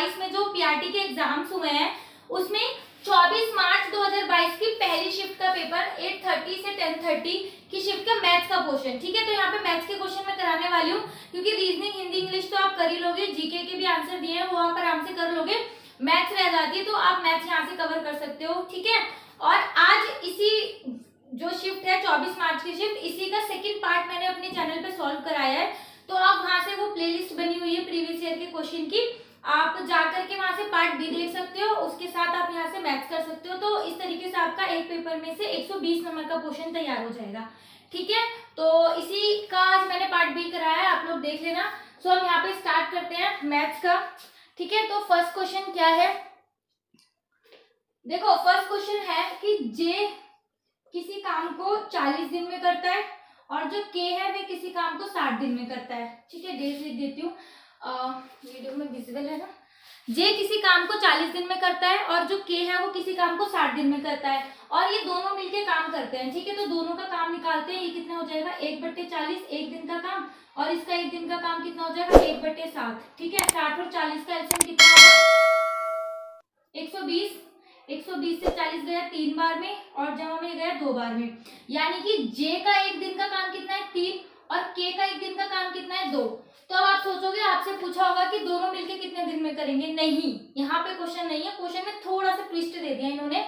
2022 में जो पीआरटी के एग्जाम्स हुए हैं उसमें 24 मार्च 2022 की पहली शिफ्ट का पेपर 8:30 से 10:30 की शिफ्ट का मैथ्स का क्वेश्चन, ठीक है। तो यहाँ पे मैथ्स के क्वेश्चन मैं कराने वाली हूँ, क्योंकि रीजनिंग, हिंदी, इंग्लिश तो आप कर ही लोगे, जीके के भी आंसर दिए हैं वो आप आराम से कर लोगे, मैथ्स रह जाती है तो आप मैथ्स यहाँ से कवर कर सकते हो, ठीक है। और आज इसी जो शिफ्ट है 24 मार्च की शिफ्ट, इसी का सेकंड पार्ट मैंने अपने चैनल पे सॉल्व कराया है, तो आप वहां से वो प्लेलिस्ट बनी हुई है प्रीवियस ईयर के क्वेश्चन की, आप जाकर के वहां से पार्ट भी देख सकते हो, उसके साथ आप यहाँ से मैथ्स कर सकते हो। तो इस तरीके से आपका एक पेपर में से 120 नंबर का क्वेश्चन तैयार हो जाएगा, ठीक है। तो इसी का आज मैंने पार्ट बी कराया है, आप लोग देख लेना। सो हम यहाँ पे स्टार्ट करते हैं मैथ्स का, ठीक है। तो फर्स्ट क्वेश्चन क्या है, देखो फर्स्ट क्वेश्चन है कि जे किसी काम को 40 दिन में करता है और जो के है वे किसी काम को 60 दिन में करता है, ठीक है। डेज लिख देती हूँ, वीडियो में विजिबल है ना। जे किसी काम को 40 दिन में करता है और जो के है वो किसी काम को 60 दिन में करता है, और ये दोनों मिलके काम करते हैं, ठीक है। तो दोनों का काम निकालते हैं, ये कितना हो जाएगा 1/40, एक दिन का काम, और इसका एक दिन का काम कितना हो जाएगा 1/7, ठीक है। 60 और 40 का एलसीएम कितना होगा 120, 120 से 40 गया 3 बार में और जमा में गया 2 बार में, यानी कि जे का एक दिन का काम कितना है 3 और के का एक दिन का काम कितना है 2। तो अब आप सोचोगे, आपसे पूछा होगा कि दोनों मिलके कितने दिन में करेंगे, नहीं, यहाँ पे क्वेश्चन नहीं है, क्वेश्चन में थोड़ा सा ट्विस्ट दे दिया इन्होंने।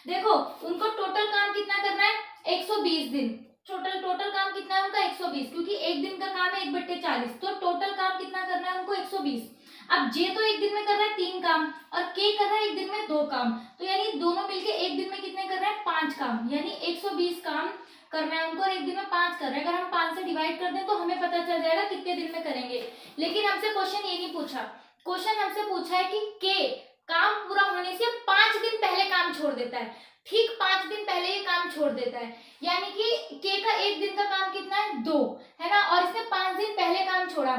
देखो उनको टोटल काम कितना करना है 120 दिन, टोटल काम कितना है उनका 120, क्योंकि एक दिन का काम है 1/40, तो टोटल काम कितना करना है उनको 120। अब जे तो एक दिन में कर रहा है 3 काम और के कर रहा है एक दिन में 2 काम, तो यानी दोनों मिलके एक दिन में कितने कर रहे हैं 5 काम, यानी 120 काम करना है उनको और एक दिन में 5 कर रहे हैं। अगर हम 5 से डिवाइड कर दें तो हमें पता चल जाएगा कितने दिन में करेंगे। लेकिन हमसे क्वेश्चन ये नहीं पूछा, क्वेश्चन हमसे पूछा है कि के काम पूरा होने से 5 दिन पहले काम छोड़ देता है, ठीक 5 दिन पहले ये काम छोड़ देता है, यानी कि के का एक दिन का काम कितना है 2 है ना, और इसने 5 दिन पहले काम छोड़ा,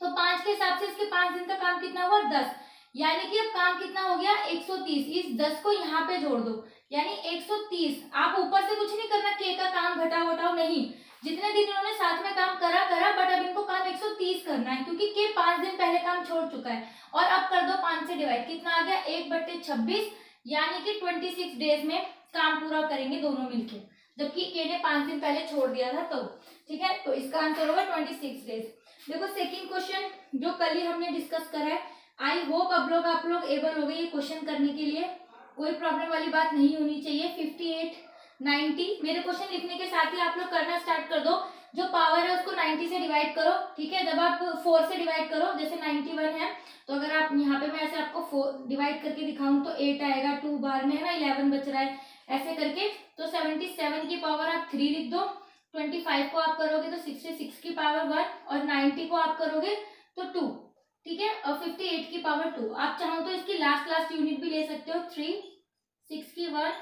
तो 5 के हिसाब से इसके 5 दिन का काम कितना हुआ 10, यानी कि अब काम कितना हो गया 130। इस 10 को यहाँ पे जोड़ दो, यानी 130। आप ऊपर से कुछ नहीं करना, के का काम घटाओ घटाओ नहीं, जितने दिन इन्होंने साथ में काम करा, बट अब इनको काम 130 करना है, क्योंकि के 5 दिन पहले काम छोड़ चुका है। और अब कर दो 5 से डिवाइड, कितना आ गया 1/26, यानी कि 26 डेज में काम पूरा करेंगे दोनों मिलके, जबकि के ने 5 दिन पहले छोड़ दिया था तो, ठीक है। तो इसका आंसर होगा 26 डेज। देखो सेकंड क्वेश्चन जो कल ही हमने डिस्कस करा है, आई होप अब लोग आप लोग एबल हो गए ये क्वेश्चन करने के लिए, कोई प्रॉब्लम वाली बात नहीं होनी चाहिए। 58, 90 मेरे क्वेश्चन लिखने के साथ ही आप लोग करना स्टार्ट कर दो, जो पावर है उसको 90 से डिवाइड करो, ठीक है। जब आप 4 से डिवाइड करो, जैसे 91 है, तो अगर आप यहाँ पे मैं ऐसे आपको 4 डिवाइड करके दिखाऊं तो 8 आएगा, 2 बार में है ना 11 बच रहा है, ऐसे करके। तो 77 की पावर आप 3 लिख दो, 25 को आप करोगे तो 66 की पावर 1 और 90 को आप करोगे तो 2, ठीक है। और 58 की पावर 2, आप चाहो तो इसकी लास्ट यूनिट भी ले सकते हो, 3, 6 की 1,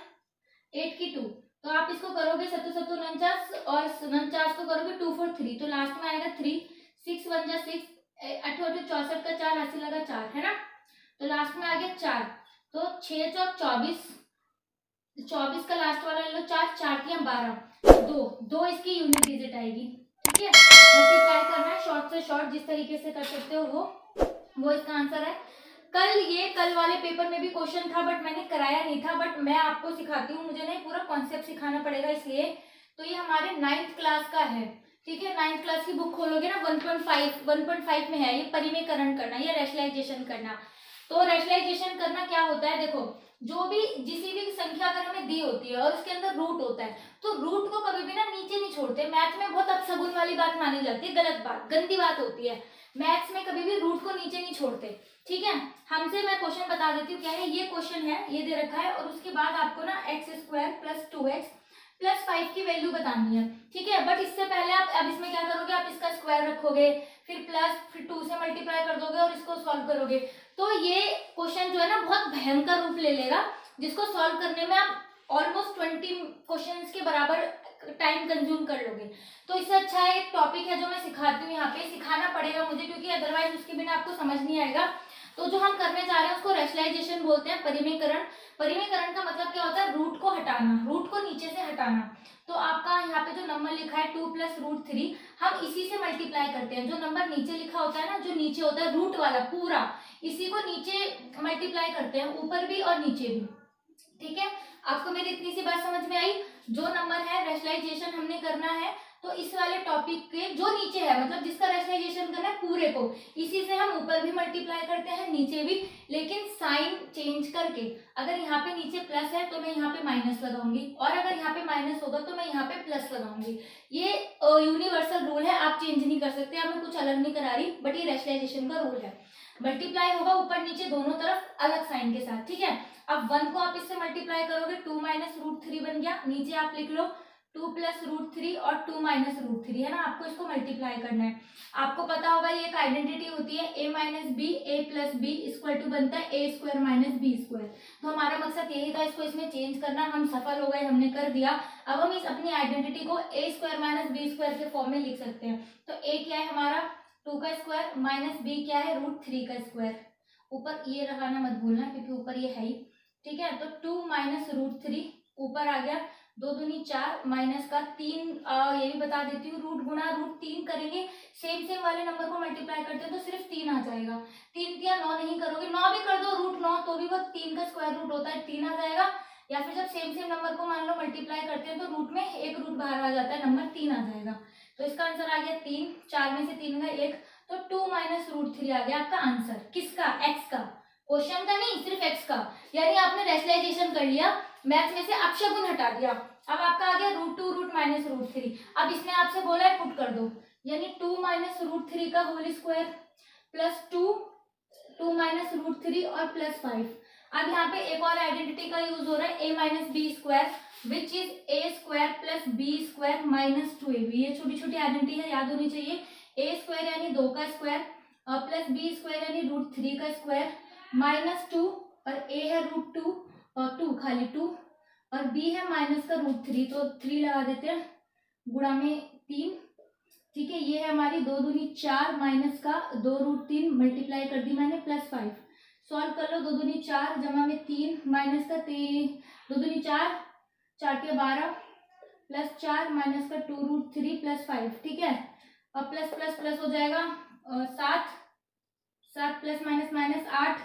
8 की 2, तो आप इसको करोगे 7 7 49 और 49 को करोगे 2 4 3, तो लास्ट में आएगा 3, 6 1 जा 6, 8 8 64 का 4 हासिल लगा 4 है ना, तो लास्ट में आ गया 4, तो 6 चौक 24, 24 का लास्ट वाला ले लो 4, 4 की 12, 2 इसकी यूनिट डिजिट आएगी, ठीक है। मल्टीप्लाई करना है शॉर्ट से शॉर्ट, जिस तरीके से कर सकते हो वो इसका आंसर है। कल वाले पेपर में भी क्वेश्चन था बट मैंने कराया नहीं था, बट मैं आपको सिखाती हूँ, मुझे नहीं पूरा कॉन्सेप्ट सिखाना पड़ेगा इसलिए। तो ये हमारे 9th क्लास का है, ठीक है। 9th क्लास की बुक खोलोगे ना 1.5 में है ये, परिमेयकरण करना या रैशनलाइजेशन करना। तो रैशनलाइजेशन करना क्या होता है, देखो जो भी जिसी भी संख्या अगर हमें दी होती है और उसके अंदर रूट होता है, तो रूट को कभी भी ना नीचे नहीं छोड़ते। मैथ में बहुत अपशगुन वाली बात मानी जाती है, गलत बात, गंदी बात होती है। मैथ्स में कभी भी रूट को नीचे नहीं छोड़ते, ठीक है। हमसे मैं क्वेश्चन बता देती हूँ क्या है। ये क्वेश्चन है, ये दे रखा है, और उसके बाद आपको ना x² + 2x + 5 की वैल्यू बतानी है, ठीक है। बट इससे पहले आप अब इसमें क्या करोगे, आप इसका स्क्वायर रखोगे, फिर प्लस, फिर 2 से मल्टीप्लाई कर दोगे और इसको सॉल्व करोगे। तो ये क्वेश्चन जो है ना बहुत भयंकर रूप ले लेगा, जिसको सॉल्व करने में आप ऑलमोस्ट 20 क्वेश्चंस के बराबर टाइम कंज्यूम कर लोगे। तो इससे अच्छा एक टॉपिक है जो मैं सिखाती हूँ, यहाँ पे सिखाना पड़ेगा मुझे, क्योंकि अदरवाइज उसके बिना आपको समझ नहीं आएगा। तो जो हम करने जा रहे हैं उसको रैशनलाइजेशन बोलते हैं, परिमेयकरण। परिमेयकरण का मतलब क्या होता है, रूट को हटाना, रूट को नीचे से हटाना। तो आपका यहाँ पे जो नंबर लिखा है 2 + √3, हम इसी से मल्टीप्लाई करते हैं। जो नंबर नीचे लिखा होता है ना, जो नीचे होता है रूट वाला पूरा, इसी को नीचे मल्टीप्लाई करते हैं, ऊपर भी और नीचे भी। ठीक है, आपको मेरी इतनी सी बात समझ में आई। जो नंबर है रैशनलाइजेशन हमने करना है, तो इस वाले टॉपिक के जो नीचे है, मतलब जिसका रैशनलाइजेशन करना है पूरे को, इसी से हम ऊपर भी मल्टीप्लाई करते हैं, नीचे भी, लेकिन साइन चेंज करके। अगर यहाँ पे नीचे प्लस है तो मैं यहाँ पे माइनस लगाऊंगी, और अगर यहाँ पे माइनस होगा तो मैं यहाँ पे प्लस लगाऊंगी। ये यूनिवर्सल रूल है, आप चेंज नहीं कर सकते, आप मैं कुछ अलग नहीं करा रही, बट ये रैशनलाइजेशन का रूल है। मल्टीप्लाई होगा ऊपर नीचे दोनों तरफ अलग साइन के साथ। ठीक है, अब 1 को आप इससे मल्टीप्लाई करोगे, 2 - √3 बन गया। नीचे आप लिख लो 2 + √3 और 2 - √3 है ना, आपको इसको मल्टीप्लाई करना है। आपको पता होगा ये एक आइडेंटिटी होती है, a - b a + b = बनता है a² - b²। तो हमारा मकसद यही था, इसको इसमें चेंज करना। हम सफल हो गए, हमने कर दिया। अब हम इस अपनी आइडेंटिटी को a² - b² के फॉर्म में लिख सकते हैं। तो a क्या है हमारा 2 का स्क्वायर, माइनस b क्या है √3 का स्क्वायर। ऊपर ये लगाना मत भूलना, क्योंकि ऊपर ये है ही। ठीक है, तो 2 - √3 ऊपर आ गया, 2 दूनी 4 माइनस का 3, ये भी बता देती हूँ, रूट गुणा √3 करेंगे, सेम वाले नंबर को मल्टीप्लाई करते हैं तो सिर्फ 3 आ जाएगा। 3 या 9 नहीं करोगे, 9 भी कर दो, √9 तो भी वो 3 का स्क्वायर रूट होता है, 3 आ जाएगा। या फिर जब सेम नंबर को मान लो मल्टीप्लाई करते हैं तो रूट में एक रूट बाहर आ जाता है, नंबर 3 आ जाएगा। तो इसका आंसर आ गया 3, 4 में से 3 का 1, तो 2 - √3 आ गया आपका आंसर। किसका? एक्स का, क्वेश्चन का नहीं, सिर्फ एक्स का। यानी आपने रैशनलाइजेशन कर लिया, मैथ में से अपशगुन हटा दिया। अब आपका आ गया √2 रूट -√3। अब इसमें आपसे बोला है पुट कर दो, यानी 2 - √3 का होल स्क्वायर प्लस 2 - √3 और प्लस 5। अब यहाँ पे एक और आइडेंटिटी का यूज हो रहा है, a - b² which is a² + b² - 2ab। ये छोटी छोटी आइडेंटिटी है, याद होनी चाहिए। a² यानी 2 का स्क्वायर प्लस b² यानी √3 का स्क्वायर -2, और a है √2 और 2 खाली 2, और b है माइनस का √3, तो 3 लगा देते हैं, गुणा में 3। ठीक है, ये है हमारी 2 दूनी 4 माइनस का 2 √3 मल्टीप्लाई कर दी मैंने प्लस 5। सॉल्व कर लो, 2 दूनी 4 जमा में 3 माइनस का 3, 2 दूनी 4, 4 के 12 प्लस 4 माइनस का 2 √3 प्लस 5। ठीक है, अब प्लस प्लस प्लस हो जाएगा 7, 7 प्लस माइनस माइनस 8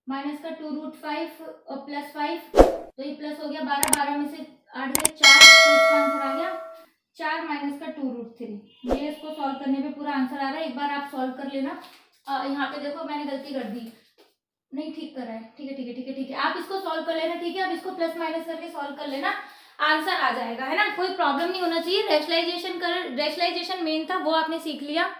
माइनस का 2 √5 और प्लस 5, तो ये प्लस हो गया 12, 12 में से 8 गए 4, तो इसका आंसर आ गया 4 माइनस का 2 √3। ये इसको सॉल्व करने पे पूरा आंसर आ रहा है, एक बार आप सॉल्व कर लेना। यहाँ पे देखो मैंने गलती कर दी, नहीं ठीक कर रहा है। ठीक है ठीक है ठीक है ठीक है, आप इसको सॉल्व कर लेना। ठीक है, अब इसको प्लस माइनस करके सॉल्व कर लेना, आंसर आ जाएगा, है ना, कोई प्रॉब्लम नहीं होना चाहिए। रैशनलाइजेशन मेन था, वो आपने सीख लिया।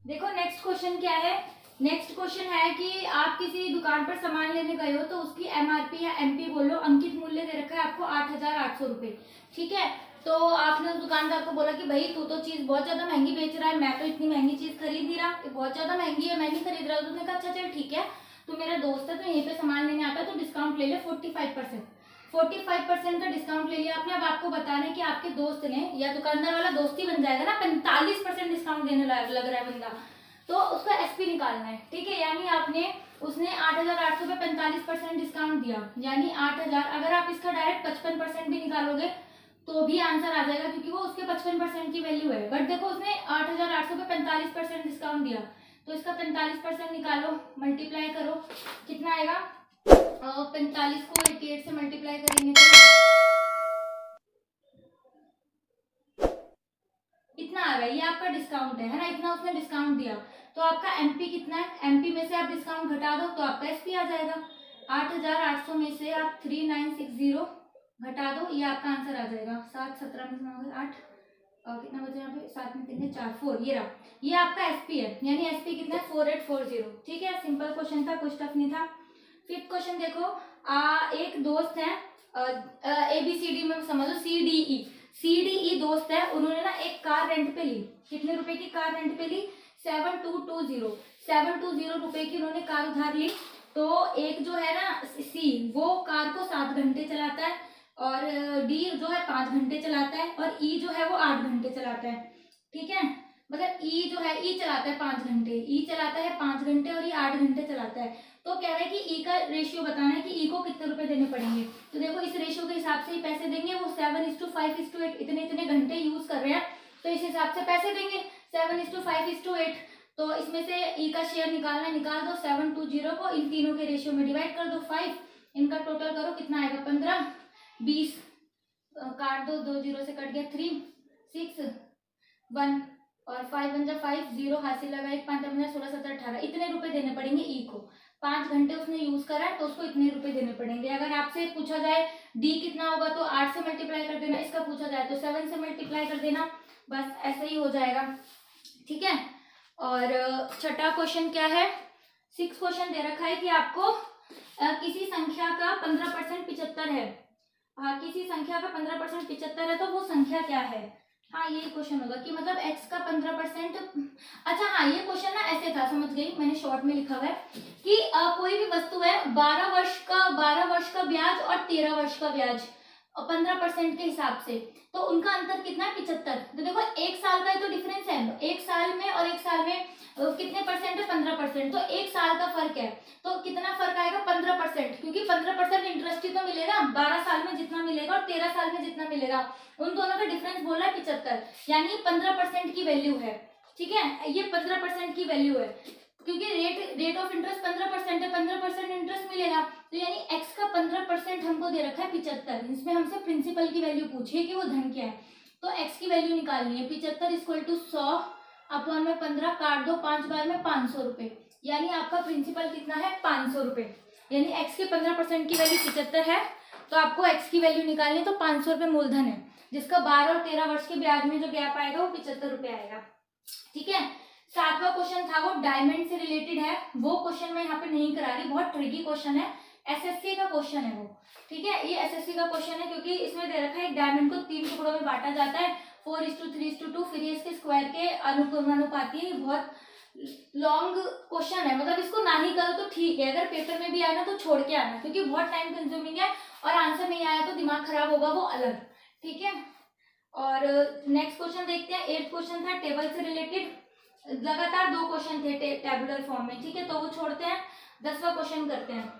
देखो नेक्स्ट क्वेश्चन क्या है। नेक्स्ट क्वेश्चन है कि आप किसी दुकान पर सामान लेने गए हो, तो उसकी MRP या MP बोलो, अंकित मूल्य दे रखा है आपको 8,800 रुपये। ठीक है, तो आपने उस दुकानदार को बोला कि भाई तू तो चीज बहुत ज्यादा महंगी बेच रहा है, मैं तो इतनी महंगी चीज खरीद नहीं रहा, बहुत ज्यादा महंगी है, मैं नहीं खरीद रहा। उसने कहा अच्छा चल ठीक है, तू मेरा दोस्त है, तो यहीं पे सामान लेने आता है, तो डिस्काउंट ले ले 45%। 45% का डिस्काउंट ले लिया आपने। अब आपको बताना है कि आपके दोस्त ने, या दुकानदार वाला दोस्त ही बन जाएगा ना, 45% डिस्काउंट देने लग रहा है बंदा, तो उसका SP निकालना है। ठीक है, यानी आपने, उसने 8,800 पे 45% डिस्काउंट दिया, यानी 8,000। अगर आप इसका डायरेक्ट 55% भी निकालोगे तो भी आंसर आ जाएगा, क्योंकि वो उसके 55% की वैल्यू है। बट देखो उसने 8,800 पे 45% डिस्काउंट दिया, तो इसका 45% निकालो, मल्टीप्लाई करो, कितना आएगा, 45 को 88 से मल्टीप्लाई करेंगे तो इतना आ रहा है, ये आपका डिस्काउंट है ना, इतना उसने डिस्काउंट दिया। तो आपका MP कितना है, MP में से आप डिस्काउंट घटा दो तो आपका SP आ जाएगा। 8,800 में से आप 3960 घटा दो, ये आपका आंसर आ जाएगा। 7, 17 में से 8 और कितना बचे यहाँ पे, 7 में 3 4 4, ये रहा, ये आपका SP है, यानी SP कितना है 4840। ठीक है, सिंपल क्वेश्चन था, कुछ टफ नहीं था। फिफ्थ क्वेश्चन देखो, एक दोस्त है, ABCD में समझ लो, CDE दोस्त है, उन्होंने ना एक कार रेंट पे ली। कितने रुपए की कार रेंट पे ली, 7220 रुपए की उन्होंने कार उधार ली। तो एक जो है ना C, वो कार को 7 घंटे चलाता है, और D जो है 5 घंटे चलाता है, और E जो है वो 8 घंटे चलाता है। ठीक है, मतलब ई जो है, ई चलाता है 5 घंटे, ई चलाता है 5 घंटे और ये 8 घंटे चलाता है। तो कह रहा है कि ई का रेशियो बताना है कि ई को कितने रुपए देने पड़ेंगे। तो देखो इस रेशियो के हिसाब से ही पैसे देंगे, वो 7:5:8 इतने इतने घंटे यूज कर रहे हैं, तो इस हिसाब से पैसे देंगे 7:5:8। तो इसमें से ई का शेयर निकालना, निकाल दो 720 को इन तीनों के रेशियो में डिवाइड कर दो 5, इनका टोटल करो कितना आएगा 15, 20 काट दो, 2 0 से कट गया 3, 6, 1 और 5 बन जा 5, 0 हासिल लगा, 1 5 15 16 17 18, इतने रुपए देने पड़ेंगे ई को। 5 घंटे उसने यूज करा है तो उसको इतने रुपए देने पड़ेंगे। अगर आपसे पूछा जाए डी कितना होगा तो 8 से मल्टीप्लाई कर देना, इसका पूछा जाए तो 7 से मल्टीप्लाई कर देना, बस ऐसे ही हो जाएगा। ठीक है। और छठा क्वेश्चन क्या है, 6 क्वेश्चन दे रखा है कि आपको किसी संख्या का 15% 75 है। किसी संख्या का 15% 75 है तो वो संख्या क्या है। हाँ ये क्वेश्चन होगा कि मतलब x का 15%। अच्छा हाँ ये क्वेश्चन ना ऐसे था, समझ गई, मैंने शॉर्ट में लिखा हुआ है कि कोई भी वस्तु है 12 वर्ष का ब्याज और 13 वर्ष का ब्याज 15% के हिसाब से, तो उनका अंतर कितना है 75। तो देखो 1 साल का ही तो डिफरेंस है, 1 साल में और 1 साल में कितने परसेंट है 15%, तो 1 साल का फर्क है, तो कितना फर्क आएगा 15%, क्योंकि 15% इंटरेस्ट ही तो मिलेगा 12 साल में जितना मिलेगा और 13 साल में जितना मिलेगा, उन दोनों का डिफरेंस बोल रहा है 75, यानी 15% की वैल्यू है। ठीक है, ये 15% की वैल्यू है, क्योंकि रेट ऑफ इंटरेस्ट 15% है, 15% इंटरेस्ट मिलेगा, तो यानी x का 15% हमको दे रखा है 75। इसमें हमसे प्रिंसिपल की वैल्यू पूछी है कि वो धन क्या है, तो x की वैल्यू निकालनी है। 75 = 100 अपॉन में 15 काट दो 5 बार में 500 रुपए, यानी आपका प्रिंसिपल कितना है 500 रुपए, यानी x के 15% की वैल्यू 75 है, तो आपको x की वैल्यू निकालनी है, तो 500 रुपए मूलधन है, जिसका 12 और 13 वर्ष के ब्याज में जो गैप आएगा वो 75 रुपए आएगा। ठीक है। 7वां क्वेश्चन था वो डायमंड से रिलेटेड है, वो क्वेश्चन मैं यहाँ पे नहीं करा रही, बहुत ट्रिकी क्वेश्चन है, एसएससी का क्वेश्चन है वो। ठीक है, ये एसएससी का क्वेश्चन है क्योंकि इसमें दे रखा है एक डायमंड को 3 टुकड़ों में बांटा जाता है 4:3:2, फिर ये इसके स्क्वायर के अनुपाती है। बहुत लॉन्ग क्वेश्चन है, मतलब इसको ना ही करो तो ठीक है, अगर पेपर में भी आया ना तो छोड़ के आना, क्योंकि बहुत टाइम कंज्यूमिंग है और आंसर नहीं आया तो दिमाग खराब होगा वो अलग। ठीक है। और नेक्स्ट क्वेश्चन देखते हैं। 8th क्वेश्चन था टेबल से रिलेटेड, लगातार 2 क्वेश्चन थे टेबुलर फॉर्म में। ठीक है, तो वो छोड़ते हैं, 10वां क्वेश्चन करते हैं।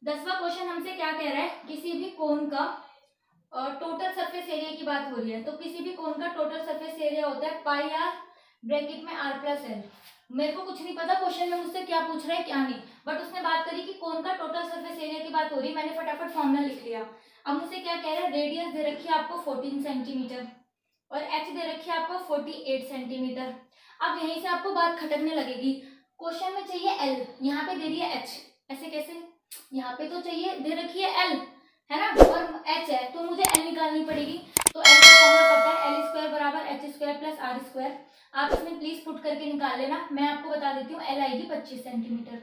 10वां क्वेश्चन हमसे क्या कह रहा है, किसी भी कोन का टोटल सरफेस एरिया की बात हो रही है, तो किसी भी कोन का टोटल सरफेस एरिया होता है पाई आर ब्रैकेट में r+l। मेरे को कुछ नहीं पता क्वेश्चन में मुझसे क्या पूछ रहा है क्या नहीं, बट उसने बात करी कि कोन का टोटल सरफेस एरिया की बात हो रही है, मैंने फटाफट फॉर्मूला लिख लिया। अब मुझसे क्या कह रहा है, रेडियस दे रखी है आपको 14 सेंटीमीटर और h दे रखी है आपको 48 सेंटीमीटर। अब यहीं से आपको बात खटकने लगेगी, क्वेश्चन में चाहिए l, यहाँ पे दे रही है h, ऐसे कैसे, यहाँ पे तो चाहिए दे रखी है l है ना, और h है तो मुझे l निकालनी पड़ेगी, तो l का फॉर्मूला पता है l² बराबर h² + r²। आप इसमें प्लीज पुट करके निकाल लेना, मैं आपको बता देती हूँ l आएगी 25 सेंटीमीटर।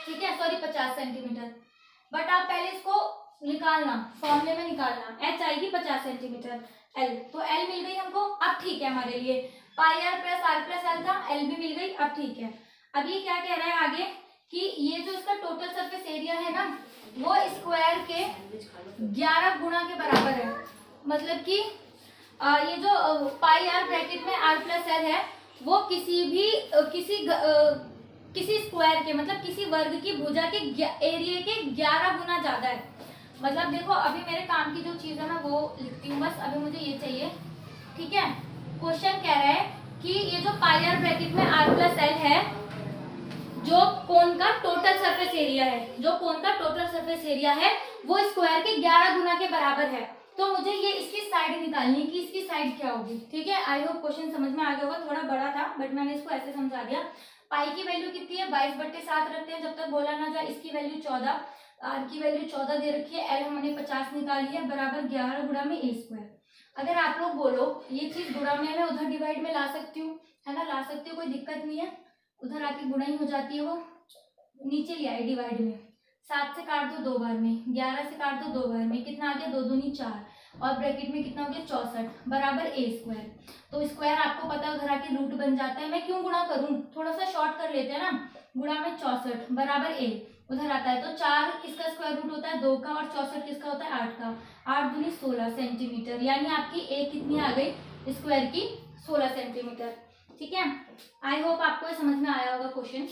ठीक है, सॉरी 50 सेंटीमीटर, बट आप पहले इसको निकालना, फॉर्मूले में निकालना, h आएगी 50 सेंटीमीटर, l तो l मिल गई हमको। अब ठीक है हमारे लिए पाई आर प्लस r+l था, l भी मिल गई। अब ठीक है, अब ये क्या कह रहा है आगे कि ये जो इसका टोटल सरफेस एरिया है ना वो स्क्वायर के 11 गुना के बराबर है, मतलब कि ये जो पाई आर ब्रैकेट में r+l है वो किसी स्क्वायर के, मतलब किसी वर्ग की भुजा के एरिया के 11 गुना ज्यादा है। मतलब देखो अभी मेरे काम की जो चीज है ना वो लिखती हूँ, बस अभी मुझे ये चाहिए। ठीक है, क्वेश्चन कह रहा है कि ये जो पाई आर ब्रैकेट में r+l है, जो कोन का टोटल सरफेस एरिया है, जो कोन का टोटल सरफेस एरिया है वो स्क्वायर के 11 गुना के बराबर है, तो मुझे ये इसकी साइड निकालनी है कि इसकी साइड क्या होगी। ठीक है, आई होप क्वेश्चन समझ में आ गया होगा, थोड़ा बड़ा था बट मैंने इसको ऐसे समझा दिया। पाई की वैल्यू कितनी है 22/7 रखते हैं जब तक बोला ना जाए, इसकी वैल्यू 14, आर की वैल्यू 14 दे रखी है, एल हमने 50 निकाली है बराबर 11 गुणा में a²। अगर आप लोग बोलो ये चीज गुणा में मैं उधर डिवाइड में ला सकती हूँ, है ना, ला सकती हूँ, कोई दिक्कत नहीं है, उधर आके गुणा ही हो जाती है, वो नीचे ले आई डिवाइड में। 7 से काट दो 2 बार में, 11 से काट दो 2 बार में, कितना आ गया 2 दूनी 4 और ब्रैकेट में कितना हो गया 64 बराबर a²। तो स्क्वायर आपको पता है उधर आके रूट बन जाता है, मैं क्यों गुणा करूं, थोड़ा सा शॉर्ट कर लेते हैं ना, गुणा में 64 बराबर a उधर आता है, तो 4 किसका स्क्वायर रूट होता है 2 का और 64 किसका होता है 8 का, 8 दूनी 16 सेंटीमीटर, यानी आपकी a कितनी आ गई स्क्वायर की 16 सेंटीमीटर। ठीक है, आई होप आपको ये समझ में आया होगा क्वेश्चन।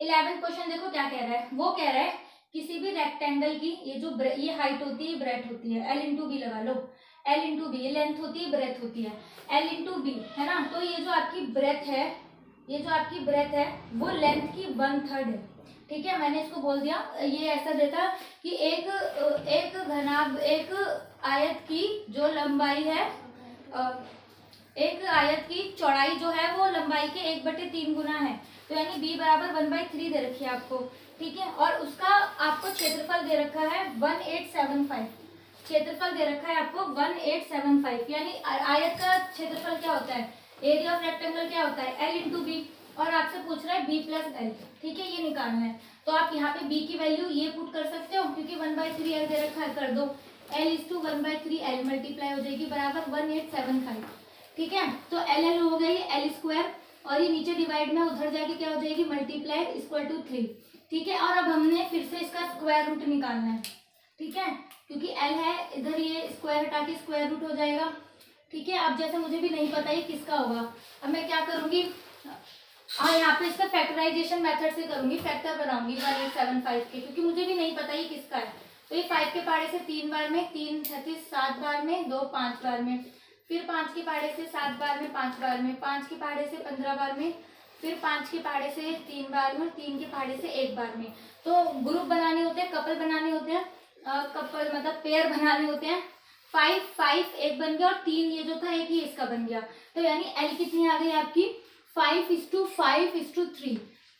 11th क्वेश्चन देखो क्या कह रहा है, वो कह रहा है किसी भी रेक्टेंगल की ये जो ये हाइट होती है, ब्रेथ होती है, एल इंटू बी लगा लो, एल इंटू बी, ये लेंथ होती है, ब्रेथ होती है, एल इंटू बी है ना। तो ये जो आपकी ब्रेथ है, ये जो आपकी ब्रेथ है वो लेंथ की 1/3 है, ठीक है। मैंने इसको बोल दिया, ये ऐसा देता कि एक घनाभ, एक आयत की जो लंबाई है, एक आयत की चौड़ाई जो है वो लंबाई के 1/3 गुना है, तो यानी b बराबर 1/3 दे रखी है आपको, ठीक है। और उसका आपको क्षेत्रफल दे रखा है 1875, क्षेत्रफल दे रखा है आपको 1875, यानी आयत का क्षेत्रफल क्या होता है, एरिया ऑफ रेक्टेंगल क्या होता है, l इंटू बी, और आपसे पूछ रहा है b प्लस एल, ठीक है, ये निकालना है। तो आप यहाँ पे b की वैल्यू ये पुट कर सकते हो, क्योंकि 1/3 l दे रखा है, कर दो, l is to 1/3 l multiply हो जाएगी बराबर 1875, ठीक है। तो एल एल हो गई एल स्क्वायर, और ये नीचे डिवाइड में उधर जाके क्या हो जाएगी, मल्टीप्लाई इक्वल टू 3, ठीक है। और अब हमने फिर से इसका स्क्वायर रूट निकालना है, ठीक है, क्योंकि एल है इधर, ये स्क्वायर हटा के स्क्वायर रूट हो जाएगा, ठीक है। अब जैसे मुझे भी नहीं पता ये किसका होगा, अब मैं क्या करूंगी, यहाँ पे इसका फैक्टराइजेशन मेथड से करूंगी, फैक्टर बनाऊंगी 1875 के, क्योंकि मुझे भी नहीं पता ये किसका है। तो ये 5 के पहाड़े से 3 बार में, 3 36 7 बार में, 2 5 बार में, फिर 5 के पहाड़े से 7 बार में, 5 बार में, 5 के पहाड़े से 15 बार में, फिर 5 के पहाड़े से 3 बार में, 3 के पहाड़े से 1 बार में। तो ग्रुप बनाने होते हैं, कपल बनाने होते हैं, कपल मतलब पेयर बनाने होते हैं। 5 5 एक बन गया, और 3 ये जो था एक ही इसका बन गया, तो यानी एल कितनी आ गई आपकी 5:5:3,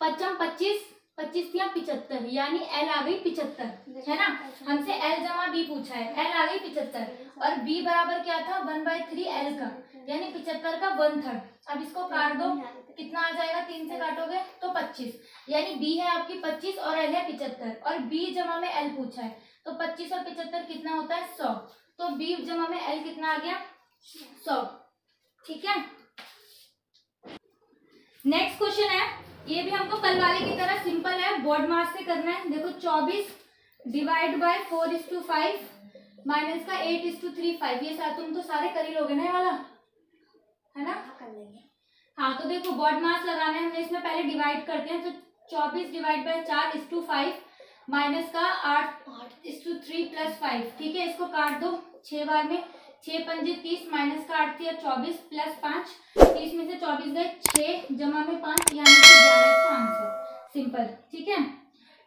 55 25 25 या 75, यानी एल आ गई 75, है ना। हमसे एल जमा बी पूछा है, एल आ गई 75, और बी बराबर क्या था 1/3 एल का, यानी 75 का 1/3। अब इसको काट दो, कितना आ जाएगा, 3 से काटोगे तो 25, यानी बी है आपकी 25 और एल है 75, और बी जमा में एल पूछा है, तो 25 और 75 कितना होता है 100, तो बी जमा में एल कितना आ गया 100, ठीक है। नेक्स्ट क्वेश्चन है, ये भी हमको कल वाले की तरह सिंपल है, बोर्ड मास से करना है। देखो 24 डिवाइड बाय 4:5 माइनस का 8:3 5, ये तुम तो सारे कर ही लोगे ना, ये वाला है ना, कर लेंगे। हाँ, तो देखो बोर्ड मास लगाना है हमें, इसमें पहले डिवाइड करते हैं। तो 24 डिवाइड बाय 4:5 माइनस का 8:3 प्लस 5, ठीक है। इसको काट दो 6 बार में, 6 पंजे 30 माइनस का 8 24 प्लस 5, 30 में से 24 गए 6 जमा में 5, यानी कि 11 का आंसर, सिंपल, ठीक है।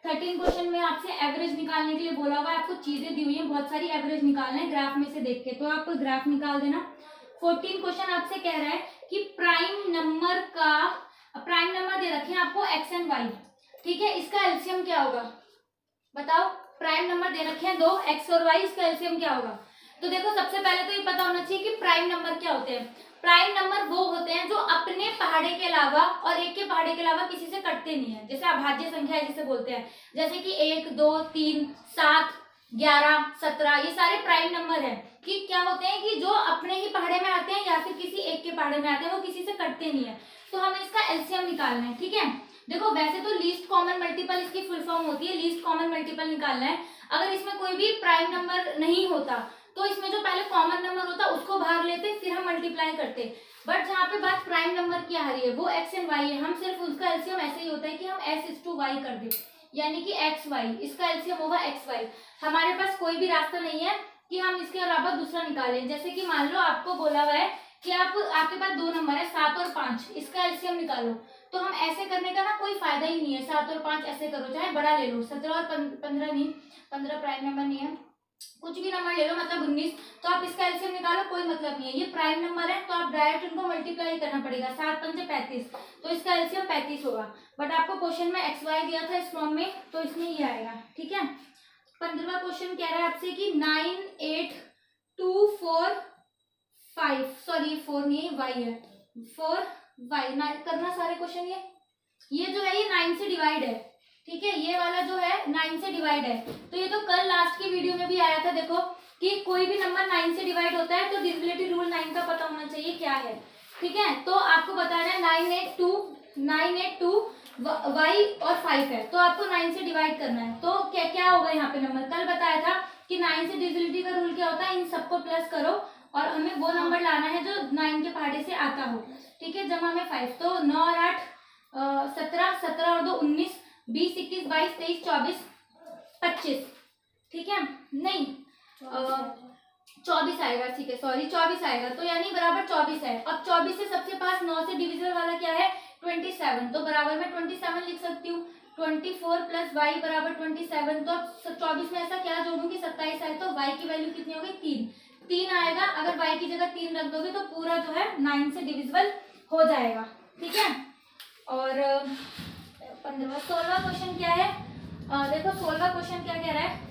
13 क्वेश्चन में आपसे एवरेज निकालने के लिए बोला हुआ है, आपको चीजें दी हुई है बहुत सारी, एवरेज निकालना है ग्राफ में से देख के, तो आप ग्राफ निकाल देना। 14 क्वेश्चन आपसे कह रहा है कि प्राइम नंबर दे रखे हैं आपको x एंड y, ठीक है, इसका एलसीएम क्या होगा बताओ। प्राइम नंबर दे रखे हैं 2 x और y, इसका एलसीएम क्या होगा। तो देखो सबसे पहले तो ये पता होना चाहिए कि प्राइम नंबर क्या होते हैं। प्राइम नंबर वो होते हैं जो अपने पहाड़े के अलावा और एक के पहाड़े के अलावा किसी से कटते नहीं है, जैसे अभाज्य संख्या है जिसे बोलते हैं, जैसे कि 1 2 3 7 11 17, ये सारे प्राइम नंबर है कि क्या होते हैं कि जो अपने ही पहाड़े में आते हैं या फिर किसी एक के पहाड़े में आते हैं, वो किसी से कटते नहीं है। तो हमें इसका एलसीएम निकालना है, ठीक है। देखो वैसे तो लीस्ट कॉमन मल्टीपल इसकी फुल फॉर्म होती है, लीस्ट कॉमन मल्टीपल निकालना है। अगर इसमें कोई भी प्राइम नंबर नहीं होता तो इसमें जो पहले कॉमन नंबर होता उसको भाग लेते, फिर हम मल्टीप्लाई करते। बट जहाँ पे बात प्राइम नंबर की आ रही है वो एक्स एंड वाई है, हम सिर्फ उसका एलसीएम ऐसे ही होता है कि हम s/y कर दे, यानी कि एक्स वाई, इसका एलसीएम होगा एक्स वाई। हमारे पास कोई भी रास्ता नहीं है कि हम इसके अलावा दूसरा निकालें। जैसे कि मान लो आपको बोला हुआ है कि आपके पास 2 नंबर है 7 और 5, इसका एलसीएम निकालो, तो हम ऐसे करने का ना कोई फायदा ही नहीं है। 7 और 5 ऐसे करो, चाहे बड़ा ले लो, 17 और 15 नहीं, 15 प्राइम नंबर नहीं है, कुछ भी नंबर ले लो मतलब 19, तो आप इसका एलसीएम निकालो, कोई मतलब नहीं है। ये प्राइम नंबर है तो आप डायरेक्ट इनको मल्टीप्लाई करना पड़ेगा, 7 पंजे 35, तो इसका एलसीएम 35 होगा। बट आपको क्वेश्चन में एक्स वाई दिया था इस फॉर्म में, तो इसमें ये आएगा, ठीक है। 15वां क्वेश्चन कह रहा है आपसे कि 9 8 2 4 5, सॉरी 4 नहीं वाई है, 4 वाई करना सारे क्वेश्चन। ये जो है ये 9 से डिवाइड है, ठीक है, ये वाला जो है 9 से डिवाइड है। तो ये तो कल लास्ट की वीडियो में भी आया था, देखो कि कोई भी नंबर 9 से डिवाइड होता है तो डिविजिबिलिटी रूल 9 का पता होना चाहिए क्या है, ठीक है। तो आपको बताना है 982 y और 5 है, तो आपको 9 से डिवाइड करना है। तो क्या क्या होगा यहाँ पे नंबर, कल बताया था कि 9 से डिविजिबिलिटी का रूल क्या होता है, इन सबको प्लस करो और हमें वो नंबर लाना है जो 9 के पहाड़े से आता हो। ठीक है, जमा में 5, तो 9 और 8 17, 17 और 2 19, 20 21 22 23 24 25। ठीक है, नहीं 24 आएगा, ठीक है सॉरी 24 आएगा, तो यानी बराबर 24 है। अब 24 से सबसे पास 9 से डिविजिबल वाला क्या है 27, तो बराबर में 27 लिख सकती हूँ। 24 प्लस वाई बराबर 27, तो अब 24 में ऐसा क्या जोड़ूंगी 27 आए, तो वाई की वैल्यू कितनी होगी 3 आएगा। अगर वाई की जगह 3 रख दोगे तो पूरा जो है 9 से डिविजिबल हो जाएगा। ठीक है, और 15वां 16वां क्वेश्चन क्या है, देखो 16वां क्वेश्चन क्या कह रहा है।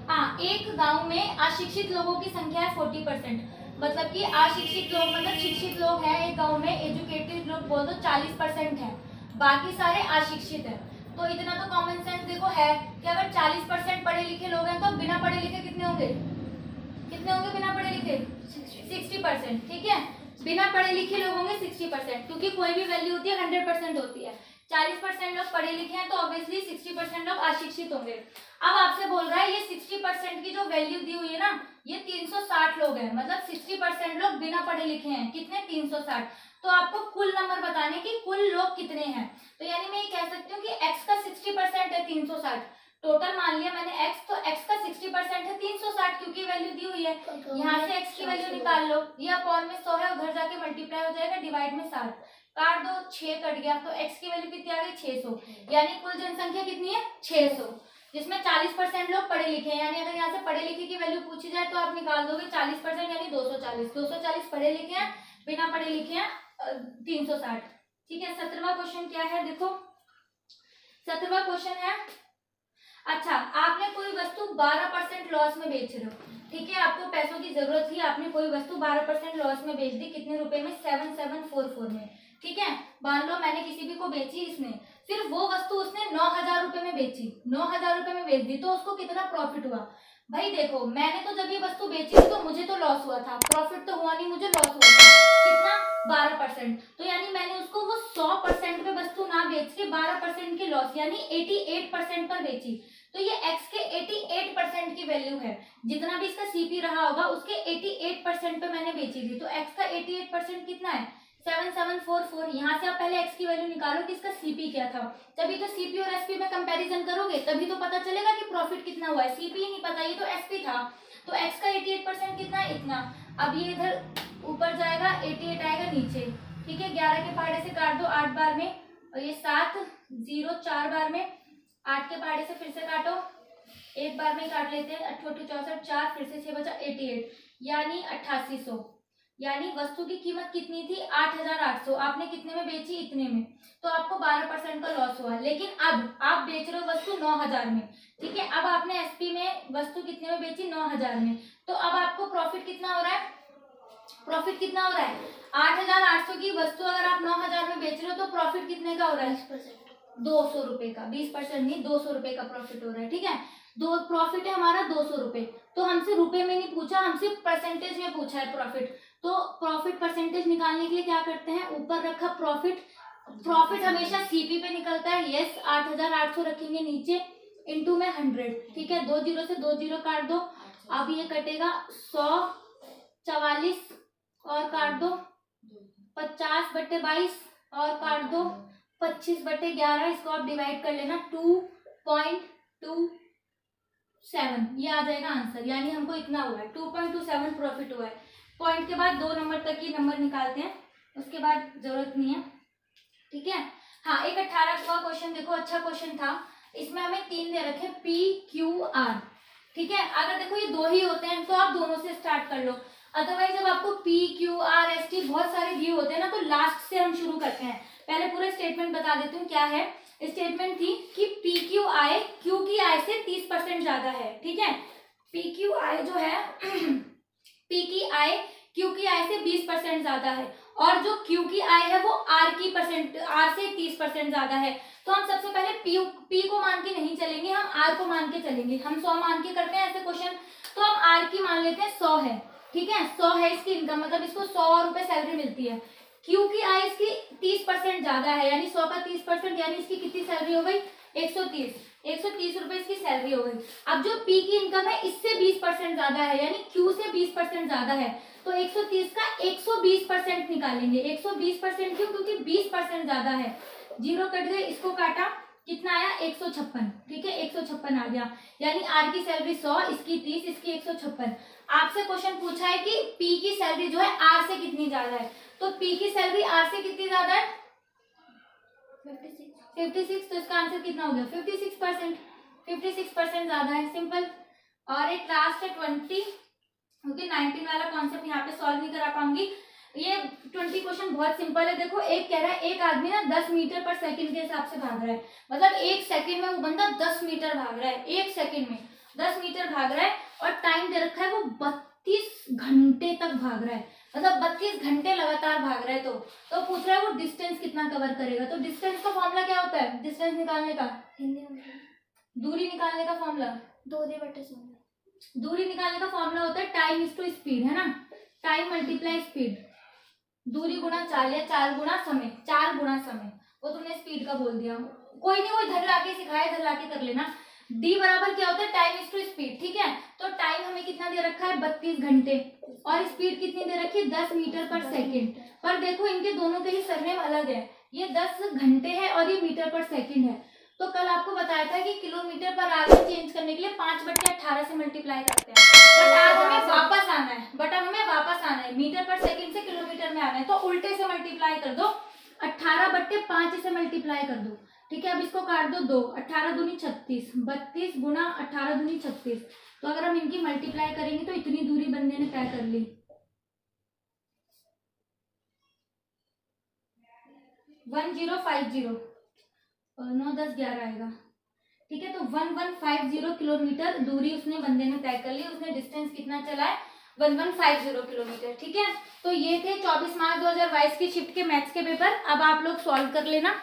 हाँ, एक गांव में अशिक्षित लोगों की संख्या है 40%, मतलब कि अशिक्षित लोग मतलब शिक्षित लोग हैं एक गांव में, एजुकेटेड लोग बोल दो 40% है, बाकी सारे अशिक्षित हैं। तो इतना तो कॉमन सेंस देखो है कि अगर 40% पढ़े लिखे लोग हैं तो बिना पढ़े लिखे कितने होंगे बिना पढ़े लिखे 60%। ठीक है, बिना पढ़े लिखे लोग होंगे 60%, क्योंकि कोई भी वैल्यू होती है 100% होती है। 40% लोग पढ़े लिखे हैं तो ऑब्वियसली 60% लोग अशिक्षित होंगे। अब आपसे बोल रहा है ये 60% की जो वैल्यू दी हुई है ना, ये 360 लोग हैं, मतलब 60% लोग बिना पढ़े लिखे हैं, कितने 360। तो आपको कुल नंबर बताने की कुल लोग कितने हैं, तो यानी मैं ये कह सकती हूँ कि x का 60% है 360, टोटल मान लिया मैंने x, तो x का 60% है 360, क्योंकि वैल्यू दी हुई है। यहाँ से x की वैल्यू निकाल लो, ये अपॉन में 100 है, उधर जाके मल्टीप्लाई हो जाएगा, डिवाइड में 60, काट दो 6 कट गया, तो x की वैल्यू कितनी आ गई 600, यानी कुल जनसंख्या कितनी है 600, जिसमें 40% लोग पढ़े लिखे हैं। यानी अगर यहाँ से पढ़े लिखे की वैल्यू पूछी जाए तो आप निकाल दोगे 40% यानी 240 पढ़े लिखे हैं, बिना पढ़े लिखे हैं 360। ठीक है, 17वां क्वेश्चन क्या है, देखो 17वां क्वेश्चन है, अच्छा आपने कोई वस्तु 12% लॉस में बेच रहे हो। ठीक है, आपको पैसों की जरूरत थी, आपने कोई वस्तु 12% लॉस में बेच दी, कितने रुपए में 7744 में। ठीक है, मान लो मैंने किसी भी को बेची, इसने सिर्फ वो वस्तु उसने 9000 रुपए में बेची, 9000 रुपए में बेच दी, तो उसको कितना प्रॉफिट हुआ। भाई देखो, मैंने तो जब ये वस्तु बेची थी तो मुझे तो लॉस हुआ था, प्रॉफिट तो हुआ नहीं, मुझे लॉस हुआ था, कितना 12%, तो यानी मैंने उसको वो 100% पे वस्तु ना बेच के 12% की लॉस यानी 88% पर बेची। तो ये x के 88% की वैल्यू है, जितना भी इसका सीपी रहा होगा उसके 88% पे मैंने बेची थी, तो x का 88% कितना है 7744। यहाँ से आप पहले x की वैल्यू निकालो कि इसका सीपी क्या था, तभी तो सीपी और एसपी में कंपैरिजन करोगे, तभी तो पता चलेगा कि प्रॉफिट कितना हुआ है। सीपी ही नहीं पता, ये तो एसपी था, तो x का 88% कितना है इतना। अब ये इधर ऊपर जाएगा 88 आएगा नीचे। ठीक है, 11 के पहाड़े से काट दो 8 बार में, और ये 7 0 4 बार में, 8 के पहाड़े से फिर से काटो, एक बार में काट लेते हैं, 8 64 4 फिर से 6 बचा 88 यानी 8800। यानी वस्तु की कीमत कितनी थी 8800, आपने कितने में बेची इतने में, तो आपको 12% का लॉस हुआ। लेकिन अब आप बेच रहे हो वस्तु 9000 में। ठीक है, अब आपने एसपी में वस्तु कितने में बेची 9000 में, तो अब आपको प्रॉफिट कितना हो रहा है, प्रॉफिट कितना हो रहा है 8800 की वस्तु अगर आप 9000 में बेच रहे हो तो प्रॉफिट कितने का हो रहा है 200 रुपए का, 20% नहीं 200 रुपए का प्रॉफिट हो रहा है। ठीक है, दो प्रॉफिट है हमारा 200 रुपए, तो हमसे रुपए में नहीं पूछा, हमसे परसेंटेज में पूछा है प्रॉफिट। तो प्रॉफिट परसेंटेज निकालने के लिए क्या करते हैं, ऊपर रखा प्रॉफिट, प्रॉफिट हमेशा सीपी पे निकलता है, यस 8800 रखेंगे नीचे इंटू में 100। ठीक है, 2 जीरो से 2 जीरो काट दो, अब ये कटेगा 144 और काट दो 50/22 और काट दो 25/11, इसको आप डिवाइड कर लेना 2.27, ये आ जाएगा आंसर। यानी हमको इतना हुआ है 2.27 प्रॉफिट हुआ है। पॉइंट के बाद 2 नंबर तक ही नंबर निकालते हैं, उसके बाद जरूरत नहीं है। ठीक है, हाँ एक 18वां क्वेश्चन देखो, अच्छा क्वेश्चन था, इसमें हमें 3 दे रखे PQR। ठीक है, अगर देखो ये 2 ही होते हैं तो आप दोनों से स्टार्ट कर लो, अदरवाइज जब आपको PQRST बहुत सारे दिए होते हैं ना तो लास्ट से हम शुरू करते हैं। पहले पूरा स्टेटमेंट बता देती हूँ क्या है। स्टेटमेंट थी कि PQI Q की I से 30% ज्यादा है। ठीक है, PQI जो है P की I Q की I से 20% ज्यादा है, और जो Q की I है वो R से 30% ज्यादा है। तो हम सबसे पहले P को मान के नहीं चलेंगे, हम R को मान के चलेंगे। हम 100 मान के करते हैं ऐसे क्वेश्चन, तो हम R की मान लेते हैं 100 है। ठीक है, 100 है इसकी इनकम, मतलब इसको 100 रुपए सैलरी मिलती है। Q की I इसकी 30% ज्यादा है, यानी 100 का 30% यानी इसकी कितनी सैलरी हो गई 130। 130 रुपए इसकी सैलरी हो गई। अब जो पी की इनकम है इससे 20% ज्यादा है, यानी क्यू से 20% ज्यादा है, तो 130 का 120% निकालेंगे। 120% क्यों? क्योंकि 20% ज्यादा है। जीरो कट गए, इसको काटा, कितना आया? 156। ठीक है, 156 आ गया, यानी आर की सैलरी 100, इसकी 30, इसकी 156। आपसे क्वेश्चन पूछा है कि पी की सैलरी जो है आर से कितनी ज्यादा है, तो पी की सैलरी आर से कितनी ज्यादा है? 56। तो इसका आंसर कितना हो गया? 56%। 56% ज्यादा है, सिंपल। और एक लास्ट है 20, क्योंकि 19 वाला कॉन्सेप्ट यहाँ पे सॉल्व नहीं करा पाऊंगी। ये 20 क्वेश्चन बहुत सिंपल है। देखो, एक कह रहा है एक आदमी ना 10 मीटर पर सेकंड के हिसाब से भाग रहा है, मतलब एक सेकंड में वो बंदा 10 मीटर भाग रहा है, एक सेकंड में 10 मीटर भाग रहा है, और टाइम दे रखा है वो 32 घंटे तक भाग रहा है, मतलब 32 घंटे लगातार भाग रहा है। तो पूछ रहा है वो डिस्टेंस कितना कवर करेगा। तो डिस्टेंस का फॉर्मूला क्या होता है डिस्टेंस निकालने का? दूरी निकालने का फॉर्मूला, दूरी निकालने का फॉर्मूला होता है टाइम इज टू स्पीड, है ना? टाइम मल्टीप्लाई स्पीड, दूरी गुणा चाल, या चाल गुणा समय, चाल गुणा समय। वो तुमने स्पीड का बोल दिया, कोई नहीं, वो इधर लाके सिखाया, इधर लाके कर लेना। डी बराबर क्या होता है? Time is to speed. ठीक है, तो टाइम हमें कितना दे रखा है? 32 घंटे, और स्पीड कितनी दे रखी है? 10 मीटर पर सेकेंड। पर देखो इनके दोनों के ही सरनेम अलग है, ये 10 घंटे है और ये मीटर पर सेकेंड है। तो कल आपको बताया था कि किलोमीटर पर आवर चेंज करने के लिए 5/18 से मल्टीप्लाई करते हैं, बट आज हमें वापस आना है, मीटर पर सेकेंड से किलोमीटर में आना है, तो उल्टे से मल्टीप्लाई कर दो, 18/5 से मल्टीप्लाई कर दो। ठीक है, अब इसको काट दो 2, 18 दूनी 36, 32 गुना 18 दूनी 36। तो अगर हम इनकी मल्टीप्लाई करेंगे तो इतनी दूरी बंदे ने तय कर ली, 1050, 9 10 11 आएगा। ठीक है, तो 1150 किलोमीटर दूरी उसने बंदे ने तय कर ली। उसने डिस्टेंस कितना चला है? 1150 किलोमीटर। ठीक है, तो ये थे 24 मार्च 2022 की शिफ्ट के मैथ्स के पेपर। अब आप लोग सॉल्व कर लेना।